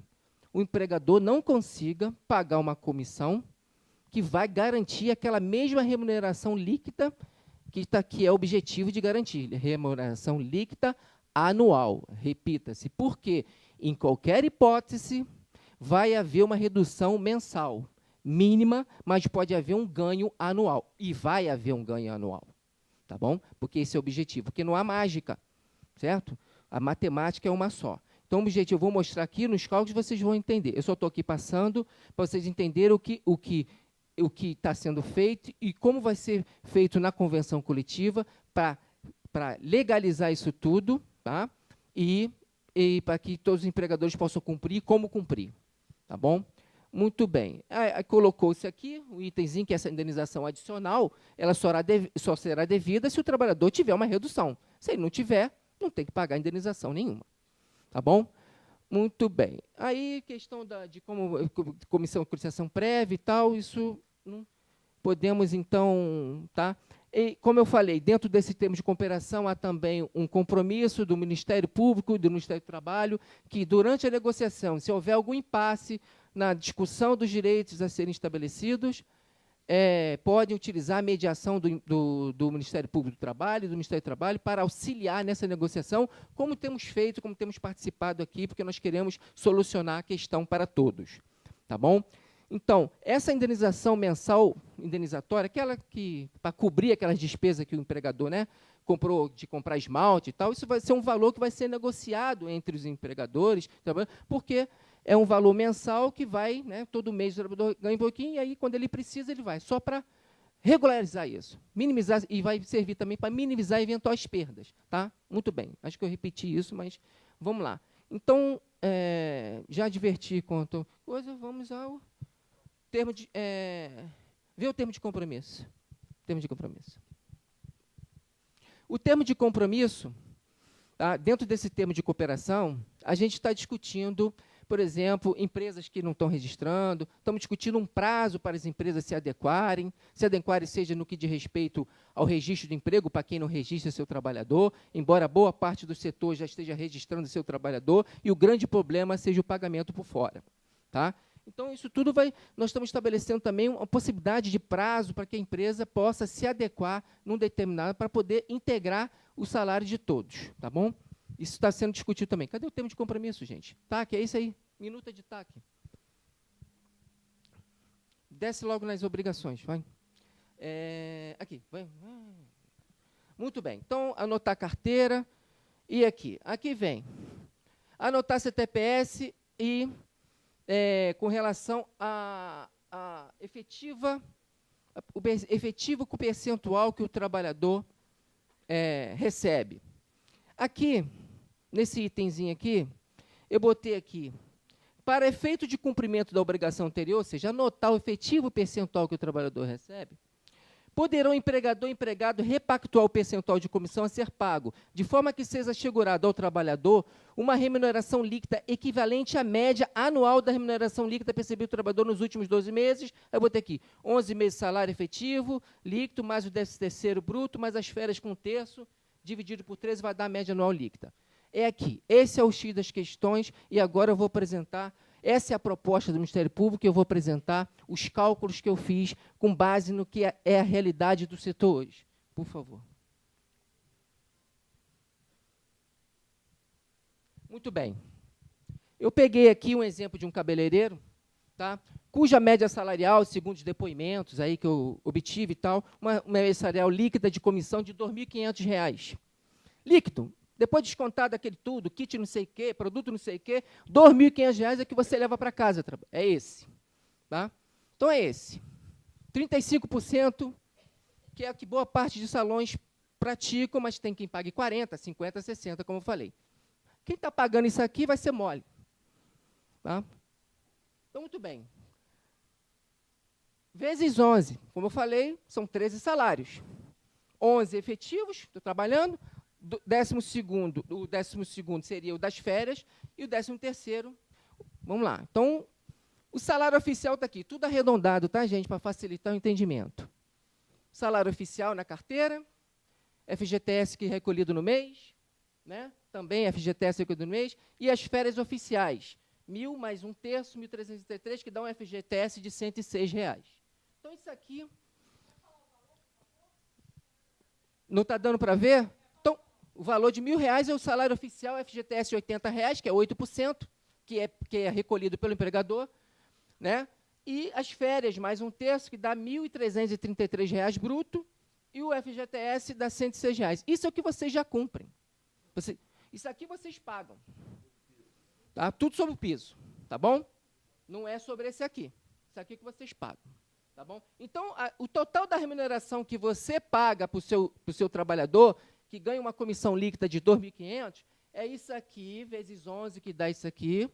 [SPEAKER 1] o empregador não consiga pagar uma comissão que vai garantir aquela mesma remuneração líquida que é o objetivo de garantir, remuneração líquida anual. Repita-se, porque, em qualquer hipótese, vai haver uma redução mensal, mínima, mas pode haver um ganho anual. E vai haver um ganho anual. Tá bom? Porque esse é o objetivo, porque não há mágica, certo? A matemática é uma só. Então, o objetivo, eu vou mostrar aqui nos cálculos, vocês vão entender. Eu só estou aqui passando para vocês entenderem o que está sendo feito e como vai ser feito na convenção coletiva para para legalizar isso tudo, tá? E para que todos os empregadores possam cumprir, como cumprir. Tá bom? Muito bem. Colocou-se aqui o itemzinho, que é essa indenização adicional, ela só será devida se o trabalhador tiver uma redução. Se ele não tiver, não tem que pagar indenização nenhuma. Tá bom? Muito bem. Aí, questão de comissão de conciliação prévia e tal, isso não podemos, então, tá? E, como eu falei, dentro desse termo de cooperação, há também um compromisso do Ministério Público, do Ministério do Trabalho, que, durante a negociação, se houver algum impasse na discussão dos direitos a serem estabelecidos, podem utilizar a mediação do Ministério Público do Trabalho, do Ministério do Trabalho, para auxiliar nessa negociação, como temos feito, como temos participado aqui, porque nós queremos solucionar a questão para todos. Tá bom? Então, essa indenização mensal indenizatória, aquela que, para cobrir aquelas despesas que o empregador, né, de comprar esmalte e tal, isso vai ser um valor que vai ser negociado entre os empregadores, porque é um valor mensal que vai, né, todo mês o trabalhador ganha um pouquinho, e aí, quando ele precisa, ele vai, só para regularizar isso, minimizar, e vai servir também para minimizar eventuais perdas. Tá? Muito bem, acho que eu repeti isso, mas vamos lá. Então, já adverti quanto coisa, vamos ao termo de... ver o termo de compromisso. Termo de compromisso. O termo de compromisso, tá, dentro desse termo de cooperação, a gente está discutindo, por exemplo, empresas que não estão registrando, estamos discutindo um prazo para as empresas se adequarem seja no que diz respeito ao registro de emprego, para quem não registra seu trabalhador, embora boa parte do setor já esteja registrando seu trabalhador, e o grande problema seja o pagamento por fora. Tá? Então, isso tudo nós estamos estabelecendo também uma possibilidade de prazo para que a empresa possa se adequar num determinado, para poder integrar o salário de todos. Tá bom? Isso está sendo discutido também. Cadê o termo de compromisso, gente? TAC, é isso aí. Minuta de TAC. Desce logo nas obrigações. Vai. Aqui. Vai. Muito bem. Então, anotar a carteira. E aqui. Aqui vem. Anotar CTPS e... com relação a o efetivo percentual que o trabalhador recebe. Aqui, nesse itemzinho aqui, eu botei aqui, para efeito de cumprimento da obrigação anterior, ou seja, anotar o efetivo percentual que o trabalhador recebe, poderão empregador e empregado repactuar o percentual de comissão a ser pago, de forma que seja assegurado ao trabalhador uma remuneração líquida equivalente à média anual da remuneração líquida percebida do trabalhador nos últimos 12 meses. Eu botei aqui, 11 meses de salário efetivo, líquido, mais o 13º bruto, mais as férias com 1/3, dividido por 13, vai dar a média anual líquida. É aqui. Esse é o X das questões, e agora eu vou apresentar... Essa é a proposta do Ministério Público, e eu vou apresentar os cálculos que eu fiz com base no que é a realidade do setor hoje. Por favor. Muito bem. Eu peguei aqui um exemplo de um cabeleireiro, tá, cuja média salarial, segundo os depoimentos aí que eu obtive e tal, uma média salarial líquida de comissão de R$ 2.500. Líquido. Depois descontado aquele tudo, kit não sei o quê, produto não sei o quê, R$ 2.500 é que você leva para casa. É esse. Tá? Então, é esse. 35%, que é o que boa parte de salões praticam, mas tem quem pague 40%, 50%, 60%, como eu falei. Quem está pagando isso aqui vai ser mole. Tá? Então, muito bem. Vezes 11, como eu falei, são 13 salários. 11 efetivos, estou trabalhando. O 12º seria o das férias, e o 13º, vamos lá. Então, o salário oficial está aqui, tudo arredondado, tá, gente, para facilitar o entendimento. Salário oficial na carteira, FGTS que é recolhido no mês, né? Também FGTS recolhido no mês, e as férias oficiais, 1.000 mais 1/3, 1.333, que dá um FGTS de R$ 106. Então, isso aqui... Não está dando para ver? O valor de R$ 1.000 é o salário oficial, FGTS de R$ 80, que é 8%, que é recolhido pelo empregador, né? E as férias, mais 1/3, que dá R$ 1.333 bruto, e o FGTS dá R$ 106. Isso é o que vocês já cumprem. Isso aqui vocês pagam. Tá? Tudo sobre o piso, tá bom? Não é sobre esse aqui. Isso aqui que vocês pagam. Tá bom? Então, o total da remuneração que você paga para o seu trabalhador, que ganha uma comissão líquida de 2.500, é isso aqui, vezes 11, que dá isso aqui,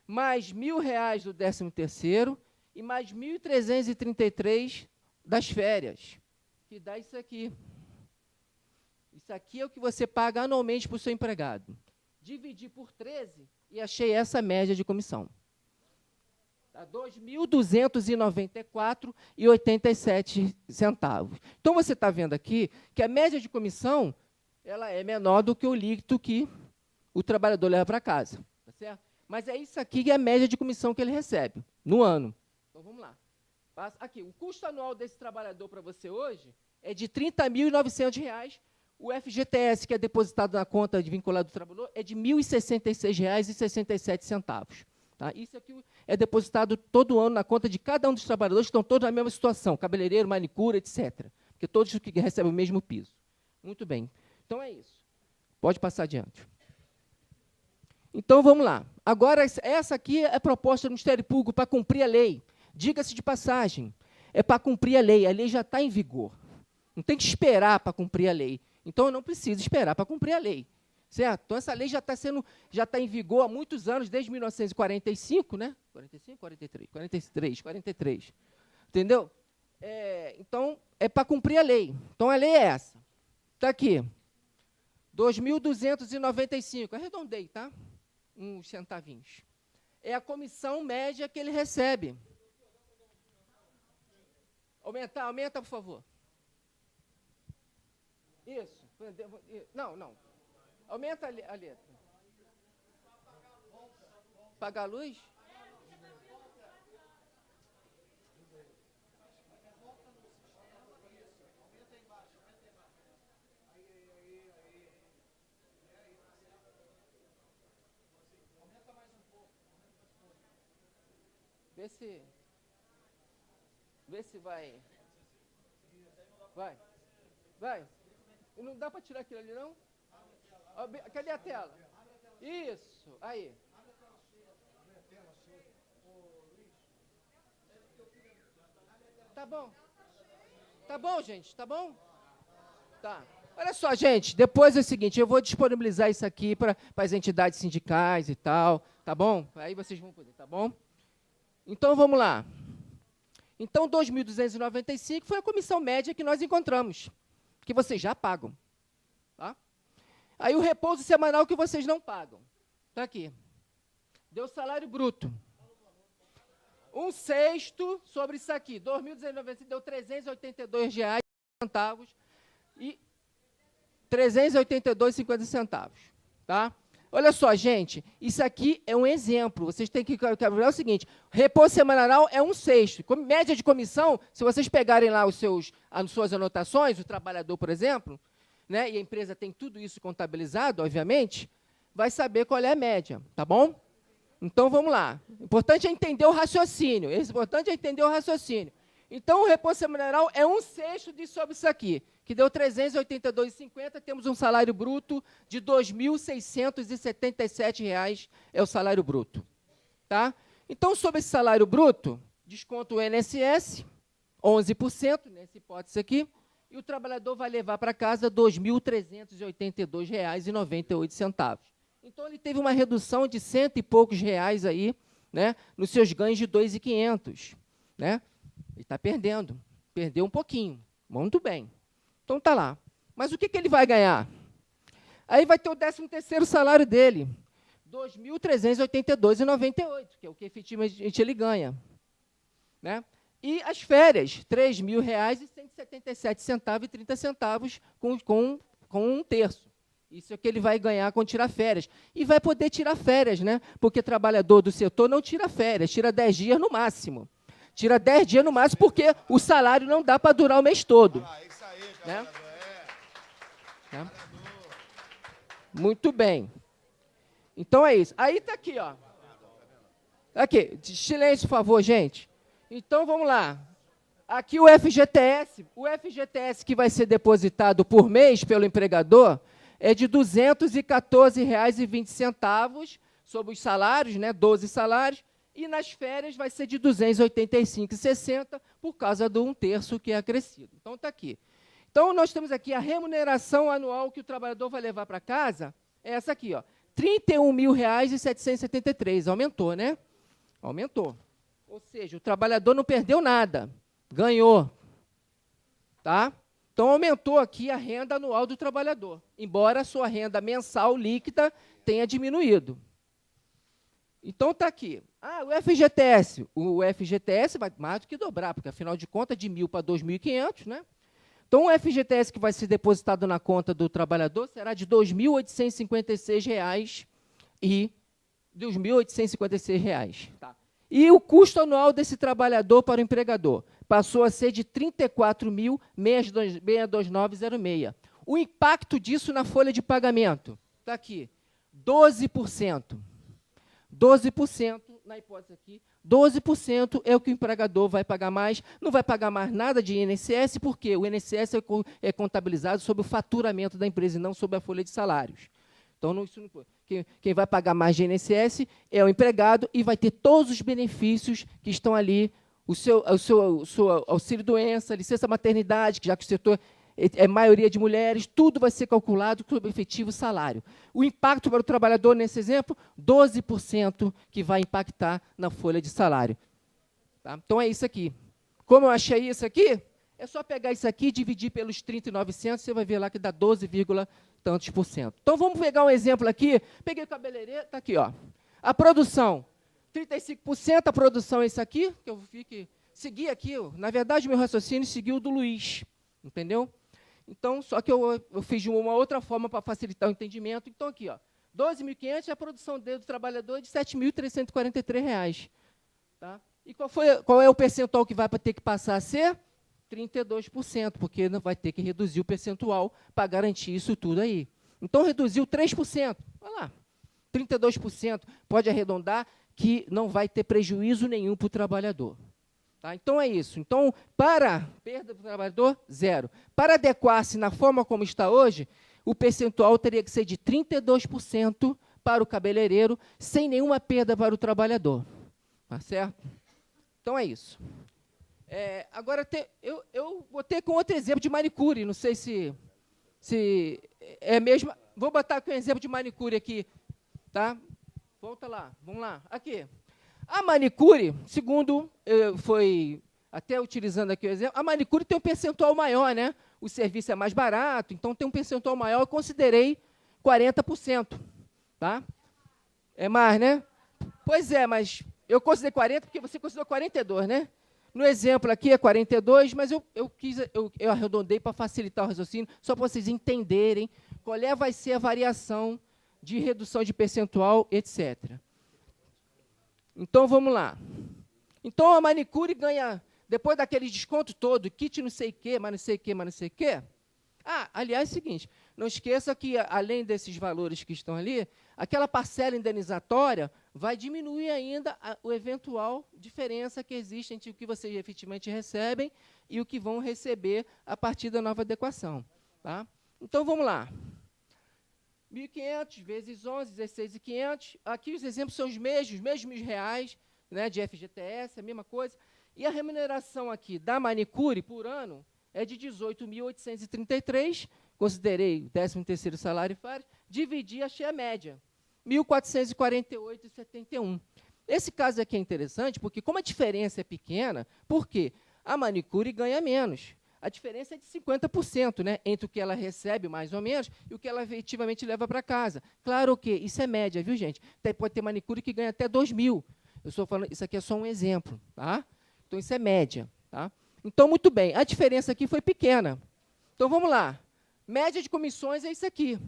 [SPEAKER 1] mais R$1.000 do 13º e mais 1.333 das férias, que dá isso aqui. Isso aqui é o que você paga anualmente para o seu empregado. Dividi por 13 e achei essa média de comissão. Tá? R$ 2.294,87. Então, você está vendo aqui que a média de comissão ela é menor do que o líquido que o trabalhador leva para casa. Tá certo? Mas é isso aqui que é a média de comissão que ele recebe no ano. Então, vamos lá. Aqui, o custo anual desse trabalhador para você hoje é de R$ 30.900. O FGTS, que é depositado na conta de vinculado do trabalhador, é de R$ 1.066,67. Tá? Isso aqui é depositado todo ano na conta de cada um dos trabalhadores que estão todos na mesma situação, cabeleireiro, manicure, etc. Porque todos que recebem o mesmo piso. Muito bem. Então, é isso. Pode passar adiante. Então, vamos lá. Agora, essa aqui é a proposta do Ministério Público para cumprir a lei. Diga-se de passagem, é para cumprir a lei já está em vigor. Não tem que esperar para cumprir a lei. Então, eu não preciso esperar para cumprir a lei. Certo? Então, essa lei já está em vigor há muitos anos, desde 1945, né? 45, 43. Entendeu? Então, é para cumprir a lei. Então, a lei é essa. Está aqui. 2.295. Arredondei, tá? Uns centavinhos. É a comissão média que ele recebe. Aumenta, por favor. Isso. Não. Aumenta a letra. Pagar a luz? Vê se vai. Vai. Não dá para tirar aquilo ali, não? Cadê a tela? Isso, aí. Tá bom. Tá bom, gente? Tá bom? Tá. Olha só, gente, depois é o seguinte, eu vou disponibilizar isso aqui para as entidades sindicais e tal, tá bom? Aí vocês vão poder, tá bom? Então, vamos lá. Então, 2.295 foi a comissão média que nós encontramos, que vocês já pagam. Tá? Aí, o repouso semanal que vocês não pagam. Está aqui. Deu salário bruto. 1/6 sobre isso aqui. 2.295 deu R$ 382,50 e 382,50. Tá? Olha só, gente, isso aqui é um exemplo. Vocês têm que ver o seguinte, repouso semanal é 1/6. Como média de comissão, se vocês pegarem lá as suas anotações, o trabalhador, por exemplo, né, e a empresa tem tudo isso contabilizado, obviamente, vai saber qual é a média, tá bom? Então, vamos lá. O importante é entender o raciocínio. Então, o repouso semanal é 1/6 sobre isso aqui, que deu R$ 382,50, temos um salário bruto de R$ 2.677, é o salário bruto. Tá? Então, sobre esse salário bruto, desconto o INSS, 11%, nessa hipótese aqui, e o trabalhador vai levar para casa R$ 2.382,98. Então, ele teve uma redução de R$100 e poucos aí, né, nos seus ganhos de R$ 2.500. Né? Ele está perdendo. Perdeu um pouquinho. Muito bem. Então, está lá. Mas o que ele vai ganhar? Aí vai ter o 13º salário dele, R$ 2.382,98, que é o que efetivamente ele ganha. Né? E as férias, R$ 3.177,30 com 1/3. Isso é o que ele vai ganhar quando tirar férias. E vai poder tirar férias, né? Porque trabalhador do setor não tira férias, tira 10 dias no máximo. Tira 10 dias no máximo porque o salário não dá para durar o mês todo.
[SPEAKER 3] Isso aí,
[SPEAKER 1] né? Né? Muito bem. Então, é isso. Aí está aqui, ó. Aqui, silêncio, por favor, gente. Então, vamos lá. Aqui o FGTS que vai ser depositado por mês pelo empregador é de R$ 214,20 sobre os salários, né, 12 salários, e nas férias vai ser de R$ 285,60 por causa do 1/3 que é acrescido. Então, está aqui. Então, nós temos aqui a remuneração anual que o trabalhador vai levar para casa, é essa aqui, ó, R$ 31.773. Aumentou, né? Aumentou. Ou seja, o trabalhador não perdeu nada, ganhou. Tá? Então, aumentou aqui a renda anual do trabalhador, embora a sua renda mensal líquida tenha diminuído. Então, está aqui. O FGTS. O FGTS vai mais do que dobrar, porque, afinal de contas, de 1.000 para 2.500, né? Então, o FGTS que vai ser depositado na conta do trabalhador será de R$ 2.856 e R$ 2.856. Tá. E o custo anual desse trabalhador para o empregador passou a ser de R$ 34.629,06. O impacto disso na folha de pagamento está aqui, 12%. 12%, na hipótese aqui, 12% é o que o empregador vai pagar mais, não vai pagar mais nada de INSS, porque o INSS é contabilizado sobre o faturamento da empresa e não sobre a folha de salários. Então, quem vai pagar mais de INSS é o empregado e vai ter todos os benefícios que estão ali, o seu auxílio-doença, licença maternidade, que já que o setor é maioria de mulheres, tudo vai ser calculado sobre o efetivo salário. O impacto para o trabalhador, nesse exemplo, 12% que vai impactar na folha de salário. Tá? Então, é isso aqui. Como eu achei isso aqui, é só pegar isso aqui e dividir pelos 30.900, você vai ver lá que dá 12, tantos por cento. Então, vamos pegar um exemplo aqui. Peguei o cabeleireiro, está aqui, ó. A produção, 35%, a produção é isso aqui, que eu segui aqui. Na verdade, meu raciocínio seguiu o do Luiz, entendeu? Então, só que eu fiz de uma outra forma para facilitar o entendimento. Então, aqui, ó, 12.500 é a produção do trabalhador de R$ 7.343. Tá? E qual é o percentual que vai ter que passar a ser? 32%, porque vai ter que reduzir o percentual para garantir isso tudo aí. Então, reduziu 3%. Olha lá, 32%. Pode arredondar que não vai ter prejuízo nenhum para o trabalhador. Tá? Então, é isso. Então, para perda do trabalhador, 0. Para adequar-se na forma como está hoje, o percentual teria que ser de 32% para o cabeleireiro, sem nenhuma perda para o trabalhador. Tá certo? Então, é isso. Agora, eu botei com outro exemplo de manicure, não sei se é mesmo. Vou botar com um exemplo de manicure aqui. Tá? Volta lá, vamos lá. Aqui. A manicure, segundo foi até utilizando aqui o exemplo, a manicure tem um percentual maior, né? O serviço é mais barato, então tem um percentual maior, eu considerei 40%. Tá? É mais, né? Pois é, mas eu considerei 40% porque você considerou 42%, né? No exemplo aqui é 42%, mas eu arredondei para facilitar o raciocínio, só para vocês entenderem qual vai ser a variação de redução de percentual, etc. Então, vamos lá. Então, a manicure ganha, depois daquele desconto todo, kit não sei o quê, mas não sei o quê, mas não sei o quê. Aliás, é o seguinte, não esqueça que, além desses valores que estão ali, aquela parcela indenizatória vai diminuir ainda a eventual diferença que existe entre o que vocês efetivamente recebem e o que vão receber a partir da nova adequação. Tá? Então, vamos lá. 1.500 vezes 11, 16.500. Aqui os exemplos são os mesmos reais, né, de FGTS, a mesma coisa. E a remuneração aqui da manicure por ano é de 18.833, considerei o 13º salário e férias, dividi, achei a média, 1.448,71. Esse caso aqui é interessante, porque como a diferença é pequena, porque a manicure ganha menos. A diferença é de 50%, né, entre o que ela recebe, mais ou menos, e o que ela efetivamente leva para casa. Claro que isso é média, viu, gente? Pode ter manicure que ganha até 2.000. Eu estou falando, isso aqui é só um exemplo. Tá? Então, isso é média. Tá? Então, muito bem, a diferença aqui foi pequena. Então, vamos lá. Média de comissões é isso aqui.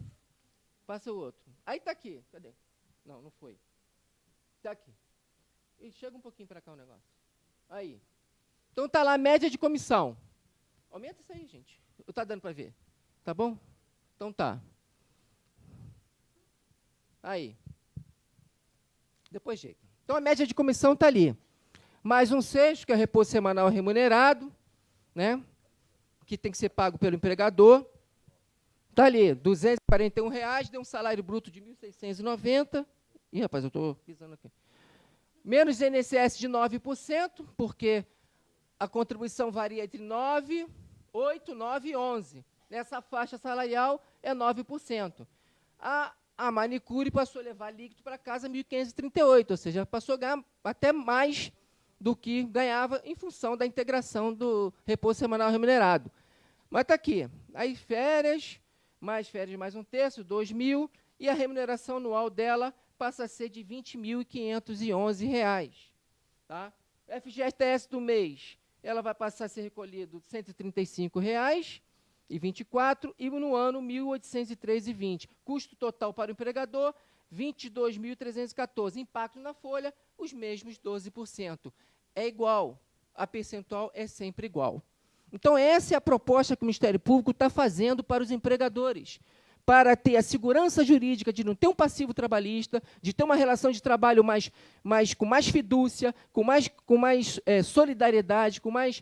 [SPEAKER 1] Passa o outro. Aí está aqui. Cadê? Não foi. Está aqui. E chega um pouquinho para cá o negócio. Aí. Então, está lá a média de comissão. Aumenta isso aí, gente. Está dando para ver? Tá bom? Então, tá. Aí. Depois jeito. Então, a média de comissão está ali. Mais um sexto, que é o repouso semanal remunerado, né, que tem que ser pago pelo empregador. Está ali, R$ 241, deu um salário bruto de R$ 1.690. Ih, rapaz, eu estou pisando aqui. Menos INSS de 9%, porque a contribuição varia entre 9% 8, 9 e 11. Nessa faixa salarial é 9%. A manicure passou a levar líquido para casa 1.538, ou seja, passou a ganhar até mais do que ganhava em função da integração do repouso semanal remunerado. Mas está aqui, aí férias mais um terço, 2.000, e a remuneração anual dela passa a ser de R$ 20.511. Tá? FGTS do mês, ela vai passar a ser recolhido R$ 135,24 e no ano R$ 1.803,20. Custo total para o empregador, R$ 22.314. Impacto na folha, os mesmos 12%. É igual, a percentual é sempre igual. Então, essa é a proposta que o Ministério Público está fazendo para os empregadores, para ter a segurança jurídica de não ter um passivo trabalhista, de ter uma relação de trabalho com mais fidúcia, com mais solidariedade, com mais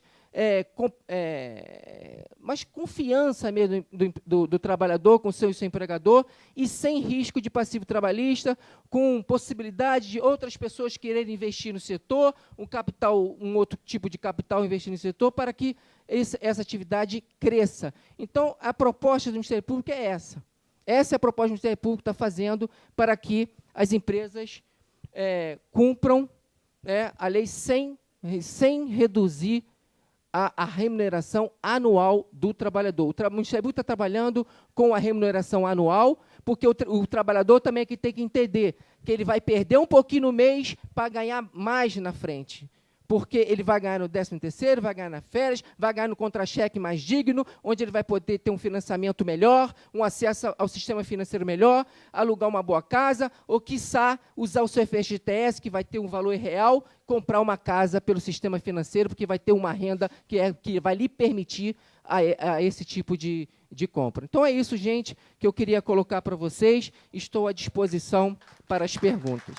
[SPEAKER 1] confiança mesmo do trabalhador com o seu empregador, e sem risco de passivo trabalhista, com possibilidade de outras pessoas quererem investir no setor, um outro tipo de capital investir no setor, para que essa atividade cresça. Então, a proposta do Ministério Público é essa. Essa é a proposta que o Ministério Público está fazendo para que as empresas cumpram a lei sem reduzir a remuneração anual do trabalhador. O Ministério Público está trabalhando com a remuneração anual, porque o trabalhador também tem que entender que ele vai perder um pouquinho no mês para ganhar mais na frente. Porque ele vai ganhar no 13º, vai ganhar nas férias, vai ganhar no contra-cheque mais digno, onde ele vai poder ter um financiamento melhor, um acesso ao sistema financeiro melhor, alugar uma boa casa, ou, quiçá, usar o seu FGTS, que vai ter um valor real, comprar uma casa pelo sistema financeiro, porque vai ter uma renda que vai lhe permitir a esse tipo de compra. Então, é isso, gente, que eu queria colocar para vocês. Estou à disposição para as perguntas.